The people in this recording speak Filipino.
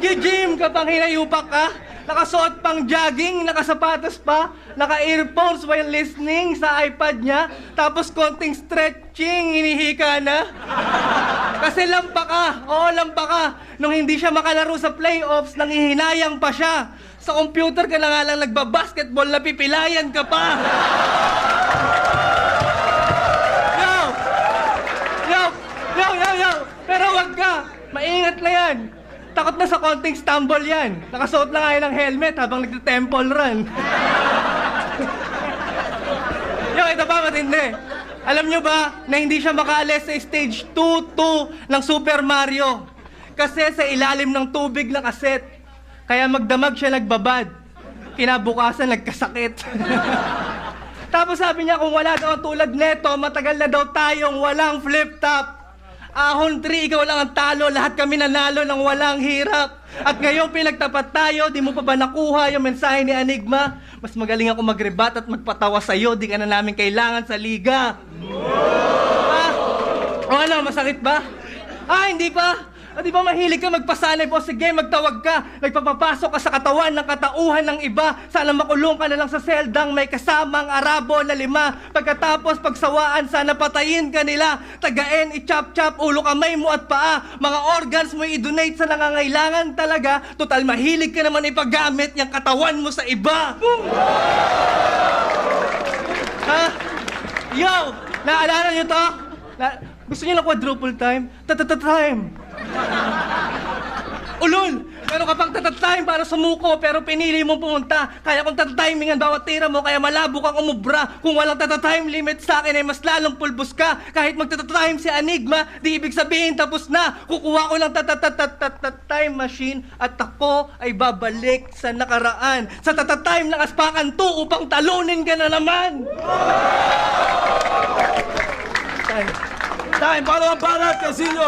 Nag-gym ka pang hinayupak ka? Nakasuot pang jogging, nakasapatos pa, naka-earphones while listening sa iPad niya, tapos konting stretching, hinihika na? Kasi lampa ka, oo lampa ka. Nung hindi siya makalaro sa playoffs, nanghihinayang pa siya. Sa computer ka na nga lang nagbabasketball, napipilayan ka pa. Yo! Pero wag ka, maingat na yan. Takot na sa konting stumble yan. Nakasuot na nga yan ng helmet habang nagte-temple run. Ito pa matindi. Alam nyo ba na hindi siya makaalis sa stage 2-2 ng Super Mario? Kasi sa ilalim ng tubig na kaset. Kaya magdamag siya nagbabad. Kinabukasan nagkasakit. Tapos sabi niya kung wala daw ang tulad neto, matagal na daw tayong walang flip-top. Ahon 3, ikaw lang ang talo, lahat kami nanalo ng walang hirap. At ngayong pinagtapat tayo, di mo pa ba nakuha yung mensahe ni Enigma? Mas magaling ako mag-rebat at magpatawa sa'yo, di ka na namin kailangan sa liga. O ano, masakit ba? Hindi pa. Di ba mahilig ka magpasanay po? Sige, magtawag ka. Nagpapapasok ka sa katawan ng katauhan ng iba. Sana makulong ka na lang sa seldang may kasamang Arabo na 5. Pagkatapos pagsawaan, sana patayin ka nila. Tagain, i-chop-chop, ulo, kamay mo at paa. Mga organs mo i-donate sa nangangailangan talaga. Total mahilig ka naman ipagamit yung katawan mo sa iba. Yo! Naalala nyo to? Gusto nyo ng quadruple time? Time! Ulol! Meron ka pang tatatime para sumuko pero pinili mong pumunta. Kaya kung tatatimingan bawat tira mo, kaya malabo kang umubra. Kung walang tatatime limit sa akin ay mas lalong pulbos ka. Kahit magtatatime si Enigma, di ibig sabihin tapos na. Kukuha ko lang time machine at ako ay babalik sa nakaraan. Sa tatatime ng Aspakan 2 upang talunin ka na naman. Time! Paano ang banat, Casillo?